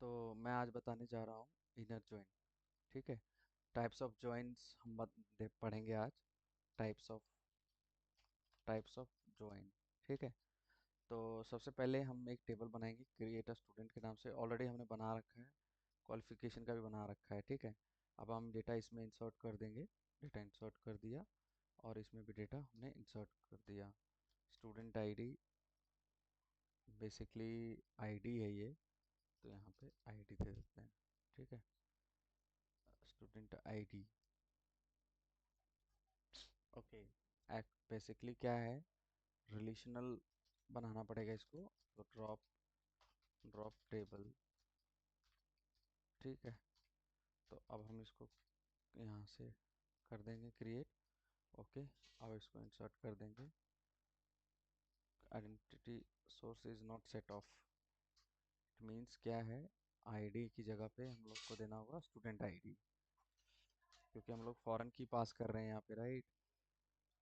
तो मैं आज बताने जा रहा हूँ इनर जॉइन। ठीक है। टाइप्स ऑफ जॉइंस हम पढ़ेंगे आज। Types of join. ठीक है। तो सबसे पहले हम एक टेबल बनाएंगे क्रिएट अ स्टूडेंट के नाम से। ऑलरेडी हमने बना रखा है, क्वालिफिकेशन का भी बना रखा है। ठीक है। अब हम डेटा इसमें इंसर्ट कर देंगे। डेटा इंसर्ट कर दिया और इसमें भी डेटा हमने इंसर्ट कर दिया। स्टूडेंट आईडी, बेसिकली आईडी है ये, तो यहाँ पे आईडी दे देते हैं। ठीक है। Student ID. ओके। बेसिकली क्या है, रिलेशनल बनाना पड़ेगा इसको। तो ड्रॉप ड्रॉप टेबल। ठीक है। तो अब हम इसको यहाँ से कर देंगे क्रिएट। ओके। अब इसको इंसर्ट कर देंगे। Identity source is not set of. It means क्या है, आईडी की जगह पे हम लोग को देना होगा स्टूडेंट आईडी, क्योंकि हम लोग फॉरेन की पास कर रहे हैं यहाँ पे, राइट।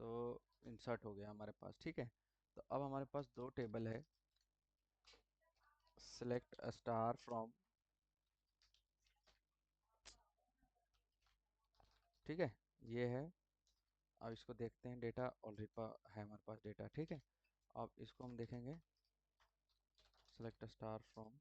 तो इंसर्ट हो गया हमारे पास। ठीक है। तो अब हमारे पास दो टेबल है। Select a star from. ठीक है। ये है। अब इसको देखते हैं, डेटा ऑलरेडी है हमारे पास डेटा। ठीक है। अब इसको हम देखेंगे, सेलेक्ट स्टार फ्रॉम।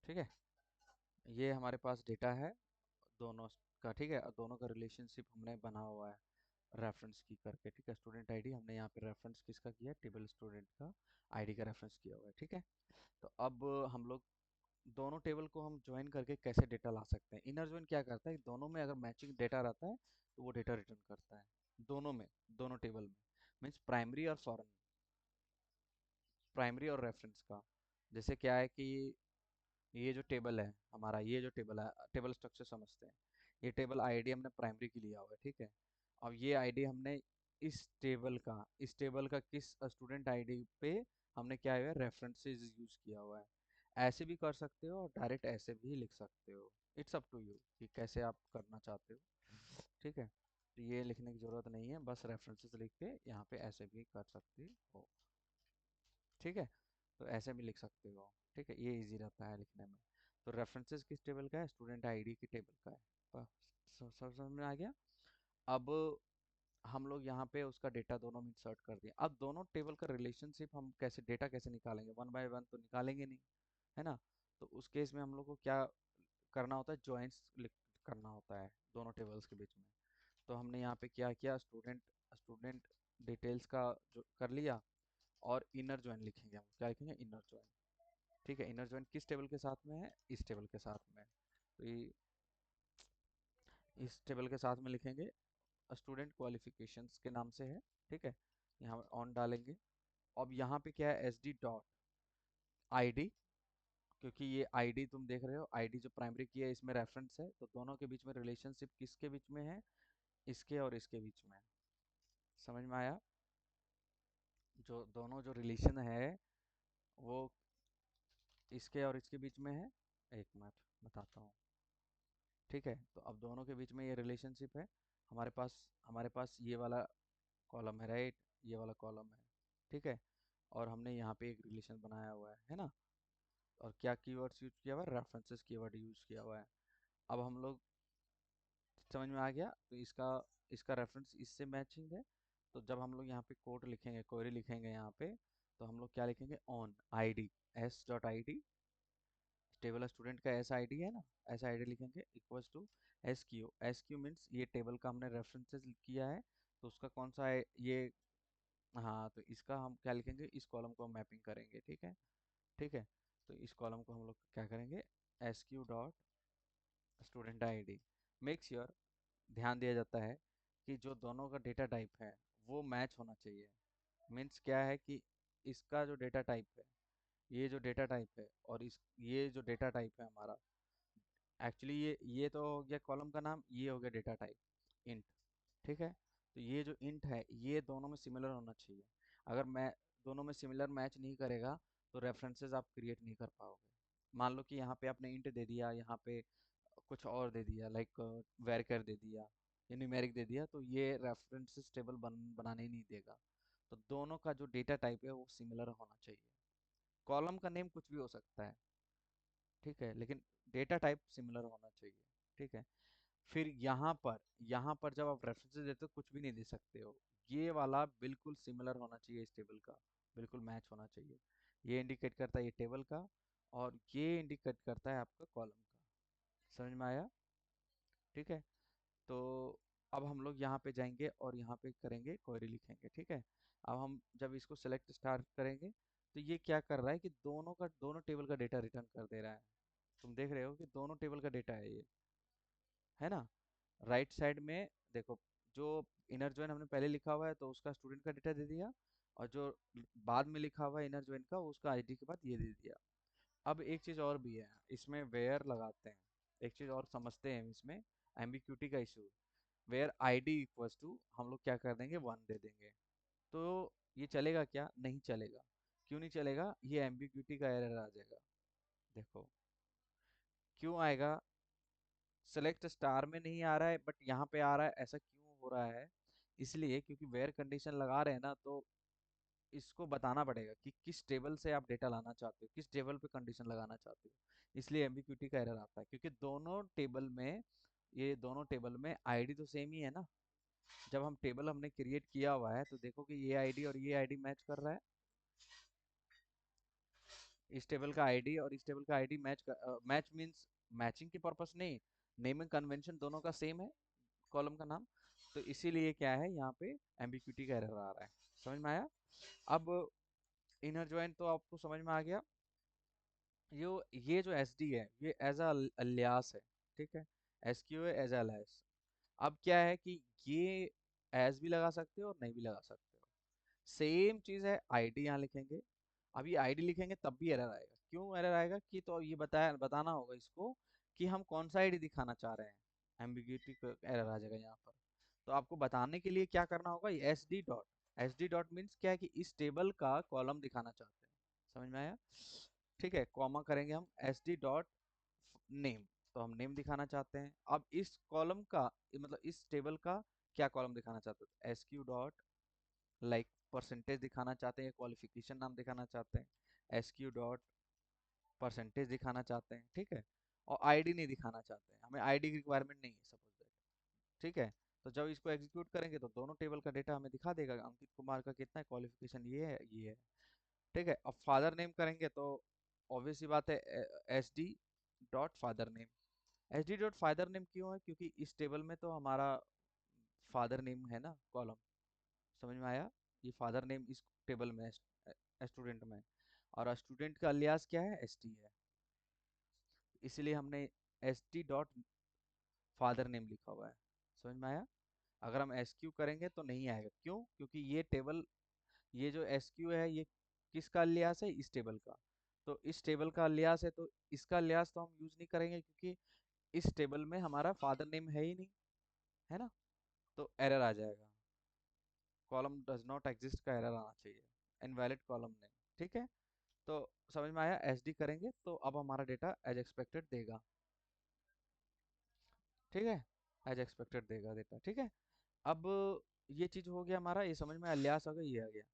ठीक है। ये हमारे पास डेटा है दोनों का। ठीक है। और दोनों का रिलेशनशिप हमने बना हुआ है रेफरेंस की करके। ठीक है। स्टूडेंट आईडी हमने यहाँ पे रेफरेंस किसका किया है, टेबल स्टूडेंट का आईडी का रेफरेंस किया हुआ है। ठीक है। तो अब हम लोग दोनों टेबल को हम ज्वाइन करके कैसे डेटा ला सकते हैं। इनर ज्वाइन क्या करता है, दोनों में अगर मैचिंग डेटा रहता है तो वो डेटा रिटर्न करता है। दोनों में, दोनों टेबल में, मीन्स प्राइमरी और फॉरेन, प्राइमरी और रेफरेंस का। जैसे क्या है कि ये जो टेबल है हमारा, ये जो टेबल है, टेबल स्ट्रक्चर समझते हैं। ये टेबल आईडी हमने प्राइमरी की लिया हुआ है। ठीक है। अब ये आईडी हमने इस टेबल का किस स्टूडेंट आईडी पे हमने क्या है, रेफरेंसेस यूज किया हुआ है। ऐसे भी कर सकते हो और डायरेक्ट ऐसे भी लिख सकते हो। इट्स अप टू यू कि कैसे आप करना चाहते हो। ठीक है। तो ये लिखने की ज़रूरत नहीं है, बस रेफरेंसेस लिख के यहाँ पे ऐसे भी कर सकते हो। ठीक है। तो ऐसे भी लिख सकते हो। ठीक है। ये इजी रहता है लिखने में। तो रेफरेंसेस किस टेबल का है, स्टूडेंट आईडी की टेबल का है। सब सब समझ में आ गया। अब हम लोग यहाँ पे उसका डेटा दोनों में इंसर्ट कर दिए। अब दोनों टेबल का रिलेशनशिप हम कैसे, डेटा कैसे निकालेंगे, वन बाय वन तो निकालेंगे नहीं, है ना। तो उस केस में हम लोग को क्या करना होता है, जॉइंट्स करना होता है दोनों टेबल्स के बीच में। तो हमने यहाँ पे क्या किया, स्टूडेंट स्टूडेंट डिटेल्स का जो कर लिया, और इनर जॉइन लिखेंगे। हम क्या लिखेंगे, इनर जॉइन। ठीक है। इनर जॉइन किस टेबल के साथ में है, इस टेबल के साथ में। तो ये इस टेबल के साथ में लिखेंगे, स्टूडेंट क्वालिफिकेशंस के नाम से है। ठीक है। यहाँ ऑन डालेंगे। अब यहाँ पे क्या है, एस डी डॉट आईडी, क्योंकि ये आईडी तुम देख रहे हो, आईडी जो प्राइमरी की है इसमें रेफरेंस है, तो दोनों के बीच में रिलेशनशिप किसके बीच में है, इसके और इसके बीच में। समझ में आया। जो दोनों जो रिलेशन है वो इसके और इसके बीच में है। एक मिनट बताता हूँ। ठीक है। तो अब दोनों के बीच में ये रिलेशनशिप है। हमारे पास ये वाला कॉलम है, राइट। ये वाला कॉलम है। ठीक है। और हमने यहाँ पे एक रिलेशन बनाया हुआ है ना। और क्या कीवर्ड्स यूज किया हुआ है, रेफरेंसेस कीवर्ड यूज किया हुआ है। अब हम लोग, समझ में आ गया। तो इसका इसका रेफरेंस इससे मैचिंग है। तो जब हम लोग यहाँ पे कोड लिखेंगे, क्वेरी लिखेंगे यहाँ पे, तो हम लोग क्या लिखेंगे, on ID, S dot I D, table student का एस आई डी है ना, एस आई डी लिखेंगे equals to S Q. S Q means ये टेबल का हमने रेफरेंसेस किया है, तो उसका कौन सा है ये। हाँ, तो इसका हम क्या लिखेंगे, इस कॉलम को हम मैपिंग करेंगे। ठीक है। ठीक है। तो इस कॉलम को हम लोग क्या करेंगे, S Q dot student I D. Make sure, ध्यान दिया जाता है कि जो दोनों का डेटा टाइप है वो मैच होना चाहिए। मीन्स क्या है कि इसका जो डेटा टाइप है, ये जो डेटा टाइप है, और इस ये जो डेटा टाइप है हमारा, एक्चुअली ये तो हो गया कॉलम का नाम, ये हो गया डेटा टाइप इंट। ठीक है। तो ये जो इंट है ये दोनों में सिमिलर होना चाहिए। अगर मैं दोनों में सिमिलर मैच नहीं करेगा तो रेफरेंसेस आप क्रिएट नहीं कर पाओगे। मान लो कि यहाँ पे आपने इंट दे दिया, यहाँ पे कुछ और दे दिया, लाइक वेर कर दे दिया, ये न्यूमेरिक दे दिया, तो ये रेफरेंसेस टेबल बनाने ही नहीं देगा। तो दोनों का जो डेटा टाइप है वो सिमिलर होना चाहिए। कॉलम का नेम कुछ भी हो सकता है, ठीक है, लेकिन डेटा टाइप सिमिलर होना चाहिए, ठीक है। फिर यहाँ पर जब आप रेफरेंसेस देते हो कुछ भी नहीं दे सकते हो। ये वाला बिल्कुल सिमिलर होना चाहिए इस टेबल का, बिल्कुल मैच होना चाहिए। ये इंडिकेट करता है ये टेबल का, और ये इंडिकेट करता है आपका कॉलम का। समझ में आया? ठीक है। तो अब हम लोग यहाँ पे जाएंगे और यहाँ पे करेंगे क्वेरी लिखेंगे, ठीक है। अब हम जब इसको सेलेक्ट स्टार करेंगे तो ये क्या कर रहा है कि दोनों टेबल का डेटा रिटर्न कर दे रहा है। तुम देख रहे हो कि दोनों टेबल का डेटा है ये, है ना। राइट साइड में देखो, जो इनर जॉइन हमने पहले लिखा हुआ है तो उसका स्टूडेंट का डेटा दे दिया, और जो बाद में लिखा हुआ है इनर जॉइन का उसका आईडी के बाद ये दे दिया। अब एक चीज़ और भी है, इसमें वेयर लगाते हैं। एक चीज़ और समझते हैं इसमें, एम्बिक्यूटी का issue. Where ID equals to हम लोग क्या कर देंगे, 1 दे देंगे। तो ये चलेगा क्या? नहीं चलेगा। क्यों नहीं चलेगा? ये एम्बिग्यूटी का एरर आ जाएगा। देखो क्यों आएगा। सेलेक्ट स्टार में नहीं आ रहा है बट यहाँ पे आ रहा है, ऐसा क्यों हो रहा है? इसलिए क्योंकि वेयर कंडीशन लगा रहे हैं ना, तो इसको बताना पड़ेगा कि किस टेबल से आप डेटा लाना चाहते हो, किस टेबल पे कंडीशन लगाना चाहते हो। इसलिए एम्बिग्यूटी का एरर आता है, क्योंकि दोनों टेबल में आईडी तो सेम ही है ना। जब हम टेबल हमने क्रिएट किया हुआ है तो देखो कि ये आईडी और ये आईडी मैच कर रहा है। इस टेबल का आईडी और इस टेबल का आईडी मैच मींस मैचिंग के पर्पस नहीं, नेमिंग कन्वेंशन दोनों का सेम है, कॉलम का नाम। तो इसीलिए क्या है, यहाँ पे एम्बिग्यूटी का एरर आ रहा है। समझ में आया? अब इनर जॉइन तो आपको समझ में आ गया। ये जो एस डी है ये एज अलियास है, ठीक है। एस क्यू है एज अलियास। अब क्या है कि ये एज भी लगा सकते हो और नहीं भी लगा सकते हो। सेम चीज है, आईडी यहाँ लिखेंगे। अब ये आईडी लिखेंगे तब भी एरर आएगा। क्यों एरर आएगा कि तो ये बताना होगा इसको कि हम कौन सा आईडी दिखाना चाह रहे हैं। एम्बिग्यूटी एरर आ जाएगा यहाँ पर। तो आपको बताने के लिए क्या करना होगा, एस डी डॉट मीन्स क्या है कि इस टेबल का कॉलम दिखाना चाहते हैं। समझ में आया? ठीक है, कॉमा करेंगे हम एस डी डॉट नेम। तो हम नेम दिखाना चाहते हैं। अब इस कॉलम का मतलब इस टेबल का क्या कॉलम दिखाना चाहते हो, S Q dot like percentage दिखाना चाहते हैं, क्वालिफिकेशन नाम दिखाना चाहते हैं, एस क्यू डॉट परसेंटेज दिखाना चाहते हैं, ठीक है। और आईडी नहीं दिखाना चाहते हैं, हमें आईडी की रिक्वायरमेंट नहीं है सपोज दैट, ठीक है। तो जब इसको एग्जीक्यूट करेंगे तो दोनों टेबल का डेटा हमें दिखा देगा, अंकित कुमार का कितना है, क्वालिफिकेशन ये है, ठीक है। अब फादर नेम करेंगे तो ऑब्वियस सी बात है, S D dot father name. S D dot father name क्यों है? क्योंकि इस टेबल में तो हमारा फादर नेम है ना कॉलम। समझ में आया? ये फादर नेम इस टेबल में है स्टूडेंट में, और स्टूडेंट का अलियास क्या है, एस टी है। इसलिए हमने S T dot father name लिखा हुआ है। समझ में आया? अगर हम एस क्यू करेंगे तो नहीं आएगा। क्यों? क्योंकि ये जो एस क्यू है ये किसका अलियास है, इस टेबल का। तो इस टेबल का अलियास है तो इसका अलियास तो हम यूज नहीं करेंगे, क्योंकि इस टेबल में हमारा फादर नेम है ही नहीं, है ना। तो एरर आ जाएगा, कॉलम डज नॉट एग्जिस्ट का एरर आना चाहिए, इनवैलिड कॉलम नेम, ठीक है। तो समझ में आया? एस डी करेंगे तो अब हमारा डेटा एज एक्सपेक्टेड देगा, ठीक है। एज एक्सपेक्टेड देगा डेटा, ठीक है। अब ये चीज हो गया हमारा, ये समझ में अलियास हो गया, ये आ गया।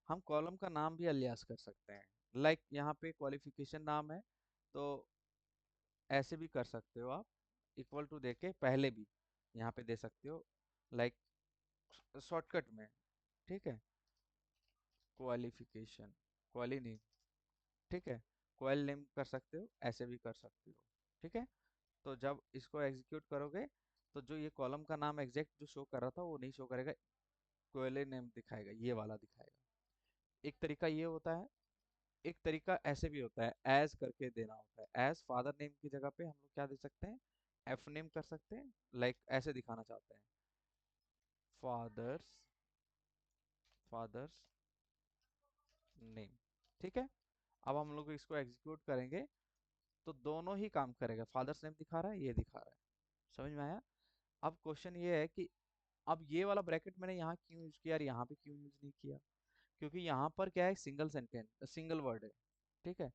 हम कॉलम का नाम भी अलियास कर सकते हैं। लाइक यहाँ पे क्वालिफिकेशन नाम है, तो ऐसे भी कर सकते हो आप, इक्वल टू दे के पहले भी यहाँ पे दे सकते हो, लाइक शॉर्टकट में, ठीक है। क्वालिफिकेशन, क्वाली नेम, ठीक है। क्वाल नेम कर सकते हो, ऐसे भी कर सकते हो, ठीक है। तो जब इसको एग्जीक्यूट करोगे तो जो ये कॉलम का नाम एग्जैक्ट जो शो कर रहा था वो नहीं शो करेगा, क्वेले नेम दिखाएगा, ये वाला दिखाएगा। एक तरीका ये होता है। एक तरीका ऐसे भी होता है, एज करके देना होता है। एज फादर नेम की जगह पे हम लोग क्या दे सकते हैं, एफ नेम कर सकते हैं। लाइक ऐसे दिखाना चाहते हैं, फादर्स फादर्स नेम, ठीक है। अब हम लोग इसको एग्जीक्यूट करेंगे तो दोनों ही काम करेगा, फादर्स नेम दिखा रहा है, ये दिखा रहा है। समझ में आया? अब क्वेश्चन ये है कि अब ये वाला ब्रैकेट मैंने यहाँ क्यों यूज किया और यहाँ पे क्यों यूज नहीं किया? क्योंकि यहाँ पर क्या है, सिंगल सेंटेंस सिंगल वर्ड है, ठीक है।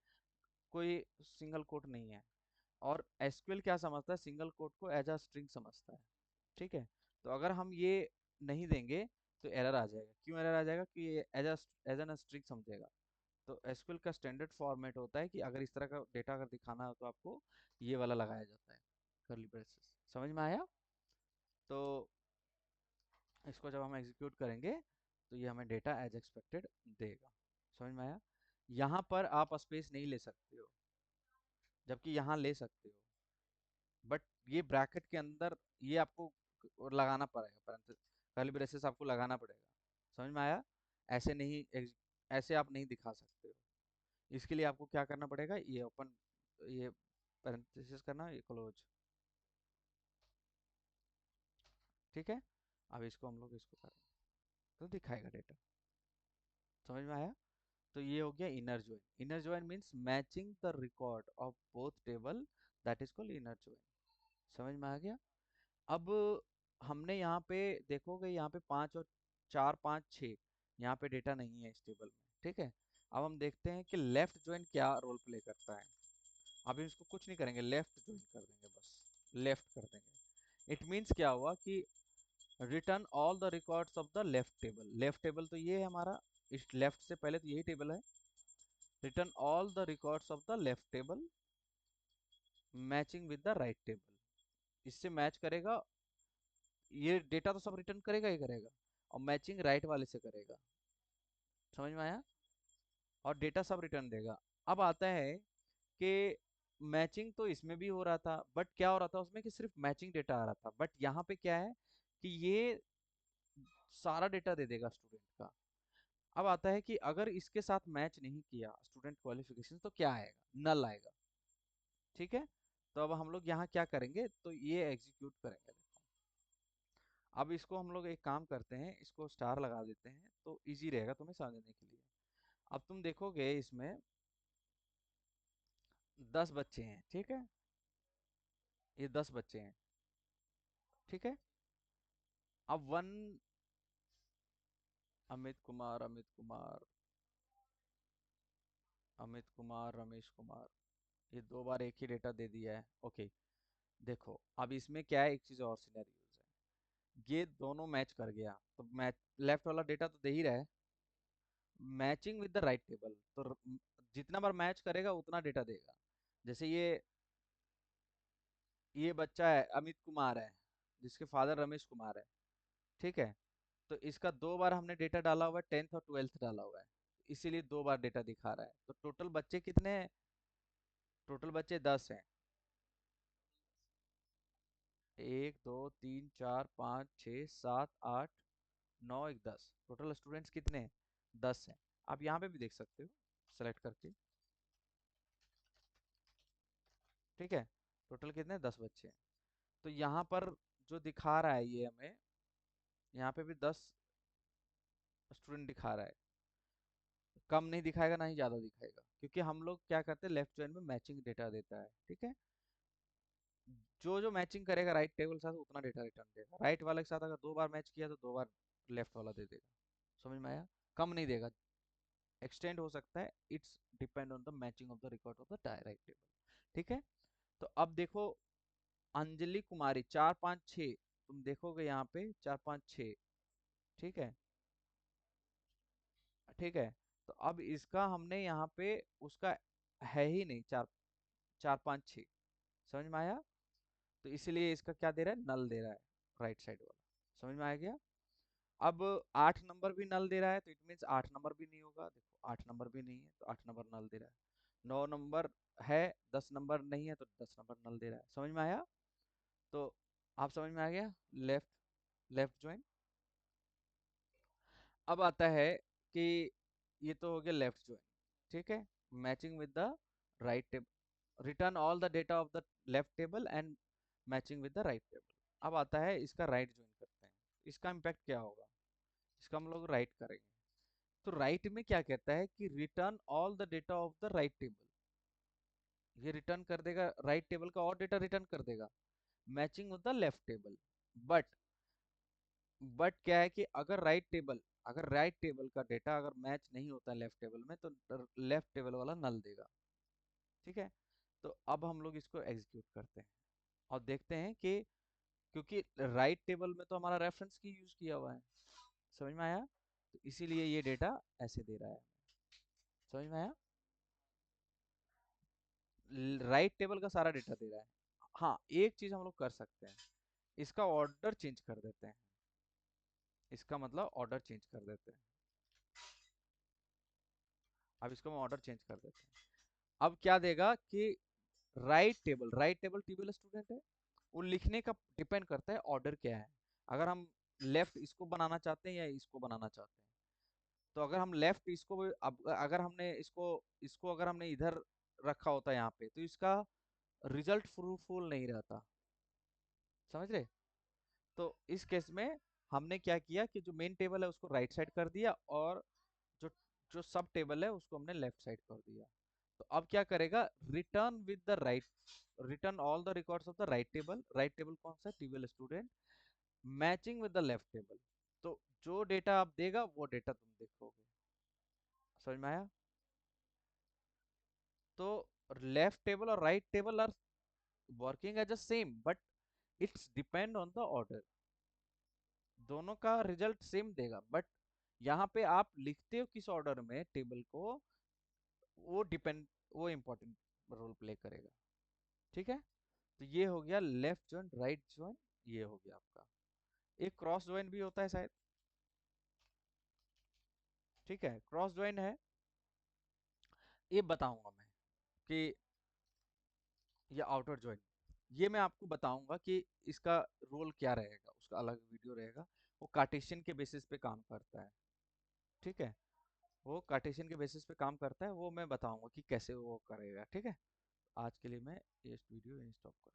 कोई सिंगल कोट नहीं है। और एसक्यूएल क्या समझता है, सिंगल कोट को एज अ स्ट्रिंग समझता है, ठीक है। तो अगर हम ये नहीं देंगे तो एरर आ जाएगा। क्यों एरर आ जाएगा? कि ये एज एन स्ट्रिंग समझेगा। तो एसक्यूएल का स्टैंडर्ड फॉर्मेट होता है कि अगर इस तरह का डेटा अगर दिखाना हो तो आपको ये वाला लगाया जाता है, कर्ली ब्रेसेस। समझ में आया? तो इसको जब हम एग्जीक्यूट करेंगे तो ये हमें डेटा एज एक्सपेक्टेड देगा। समझ में आया? यहाँ पर आप स्पेस नहीं ले सकते हो, जबकि यहाँ ले सकते हो। बट ये ब्रैकेट के अंदर ये आपको लगाना पड़ेगा, कर्ली ब्रेसेस आपको लगाना पड़ेगा। समझ में आया? ऐसे नहीं ऐसे आप नहीं दिखा सकते हो। इसके लिए आपको क्या करना पड़ेगा, ये ओपन, ये पैरेंथेसिस करना, ये क्लोज। ठीक है, अब इसको हम लोग इसको करें तो दिखाएगा डेटा। समझ में आया? तो ये हो गया inner join. Inner join means matching the record of both table, that is called inner join. समझ में आ गया? अब हमने यहाँ पे देखोगे, यहाँ पे 5 और 4 5 6 यहाँ पे डेटा नहीं है इस टेबल में। ठीक है, अब हम देखते हैं कि लेफ्ट ज्वाइन क्या रोल प्ले करता है। अभी इसको कुछ नहीं करेंगे, लेफ्ट ज्वाइन कर देंगे, बस लेफ्ट कर देंगे। इट मीन्स क्या हुआ कि return all the records of the left table. Left table तो ये है हमारा, इस लेफ्ट से पहले तो यही टेबल है। Return all the records of the left table matching with the right table. इससे मैच करेगा, ये डेटा तो सब रिटर्न करेगा ही करेगा, और मैचिंग राइट वाले से करेगा। समझ में आया? और डेटा सब रिटर्न देगा। अब आता है कि मैचिंग तो इसमें भी हो रहा था, बट क्या हो रहा था उसमें कि सिर्फ मैचिंग डेटा आ रहा था। बट यहाँ पे क्या है कि ये सारा डेटा दे देगा स्टूडेंट का। अब आता है कि अगर इसके साथ मैच नहीं किया स्टूडेंट क्वालिफिकेशन तो क्या आएगा? नल आएगा। ठीक है, तो अब हम लोग यहाँ क्या करेंगे, तो ये एग्जीक्यूट करेंगे। देखो, अब इसको हम लोग एक काम करते हैं, इसको स्टार लगा देते हैं तो इजी रहेगा तुम्हें समझने के लिए। अब तुम देखोगे इसमें 10 बच्चे हैं। ठीक है, ये 10 बच्चे हैं। ठीक है, अब वन, अमित कुमार, अमित कुमार, अमित कुमार, रमेश कुमार, ये 2 बार एक ही डेटा दे दिया है। ओके, देखो अब इसमें क्या है, एक चीज और सिनेरियोज है। ये दोनों मैच कर गया तो मैच, लेफ्ट वाला डेटा तो दे ही रहा है। Matching with the right table, तो जितना बार मैच करेगा उतना डेटा देगा। जैसे ये बच्चा है, अमित कुमार है, जिसके फादर रमेश कुमार है। ठीक है, तो इसका 2 बार हमने डेटा डाला हुआ है, 10th और 12th डाला हुआ है, इसीलिए 2 बार डेटा दिखा रहा है। तो टोटल बच्चे कितने हैं? टोटल बच्चे 10 हैं। 1 2 3 4 5 6 7 8 9 एक 10, टोटल स्टूडेंट्स कितने हैं? 10 हैं। आप यहाँ पे भी देख सकते हो सेलेक्ट करके। ठीक है, टोटल कितने? 10 बच्चे हैं। तो यहाँ पर जो दिखा रहा है ये हमें, यहाँ पे भी 10 स्टूडेंट दिखा रहा है। कम नहीं दिखाएगा ना ही ज्यादा दिखाएगा, क्योंकि हम लोग क्या करते हैं, लेफ्ट जॉइन में मैचिंग डेटा देता है। ठीक है, जो जो मैचिंग करेगा राइट टेबल के साथ उतना डेटा रिटर्न देगा। राइट वाले के साथ अगर 2 बार मैच किया तो 2 बार लेफ्ट वाला दे देगा। समझ में आया? कम नहीं देगा, एक्सटेंड हो सकता है, it's depend on the matching of the record of the right table. ठीक है, तो अब देखो, अंजलि कुमारी 4 5 6, तुम देखोगे यहाँ पे 4 5 6। ठीक है, ठीक है, तो अब इसका हमने यहाँ पे उसका है ही नहीं, 4 4 5 6। समझ में आया? तो इसलिए इसका क्या दे रहा है, नल दे रहा है, राइट साइड वाला। समझ में आ गया? अब 8 नंबर भी नल दे रहा है, तो इट मीन्स 8 नंबर भी नहीं होगा। देखो 8 नंबर भी नहीं है तो 8 नंबर नल दे रहा है। 9 नंबर है, 10 नंबर नहीं है तो 10 नंबर नल दे रहा है। समझ में आया? तो आप समझ में आ गया लेफ्ट, लेफ्ट ज्वाइन। अब आता है कि ये तो हो गया लेफ्ट ज्वाइन। ठीक है, matching with the right table, return all the data of the left table and matching with the right table. अब आता है इसका राइट ज्वाइन करते हैं। इसका इम्पैक्ट क्या होगा, इसका हम लोग राइट करेंगे। तो राइट में क्या कहता है कि return all the data of the right table. ये रिटर्न कर देगा राइट टेबल का और डेटा रिटर्न कर देगा, matching with the left table. But क्या है कि अगर राइट टेबल का डेटा अगर मैच नहीं होता लेफ्ट टेबल में तो लेफ्ट टेबल वाला नल देगा। ठीक है, तो अब हम लोग इसको एग्जीक्यूट करते हैं और देखते हैं कि क्योंकि राइट टेबल में तो हमारा रेफरेंस की यूज किया हुआ है। समझ में आया? तो इसीलिए ये डेटा ऐसे दे रहा है। समझ में आया? राइट टेबल का सारा डेटा दे रहा है। हाँ, एक चीज हम लोग कर सकते हैं, इसका ऑर्डर चेंज कर देते हैं। इसका मतलब ऑर्डर चेंज कर देते हैं। अब इसको हम ऑर्डर चेंज कर देते हैं। अब क्या देगा कि राइट टेबल टेबल स्टूडेंट है, वो लिखने का डिपेंड करता है ऑर्डर क्या है। अगर हम लेफ्ट इसको बनाना चाहते हैं या इसको बनाना चाहते हैं, तो अगर हम लेफ्ट इसको अब अगर हमने इसको इसको अगर हमने इधर रखा होता यहाँ पे, तो इसका रिजल्ट फ्रूटफुल नहीं रहता। समझ रहे? तो इस केस में हमने क्या किया कि जो मेन टेबल है उसको राइट साइड कर दिया, और जो जो सब टेबल है उसको हमने लेफ्ट साइड कर दिया। तो अब क्या करेगा, return with the right, return all the records of the right table कौन सा है, table student, matching with the left table. तो जो डेटा आप देगा वो डेटा तुम देखोगे। समझ में आया? तो लेफ्ट टेबल और right table are working as a same, but it's depend on the order. दोनों का रिजल्ट सेम देगा, बट यहाँ पे आप लिखते हो किस ऑर्डर में टेबल को, वो डिपेंड, वो इम्पोर्टेंट रोल प्ले करेगा। ठीक है? तो ये हो गया लेफ्ट जॉइन राइट जॉइन, ये हो गया आपका। एक क्रॉस जॉइन भी होता है शायद। ठीक है, क्रॉस जॉइन है, ये बताऊंगा मैं कि, ये आउटर जॉइन, ये मैं आपको बताऊंगा कि इसका रोल क्या रहेगा, उसका अलग वीडियो रहेगा। वो कार्टेशियन के बेसिस पे काम करता है। ठीक है, वो कार्टेशियन के बेसिस पे काम करता है, वो मैं बताऊंगा कि कैसे वो करेगा। ठीक है, आज के लिए मैं ये वीडियो यहीं स्टॉप कर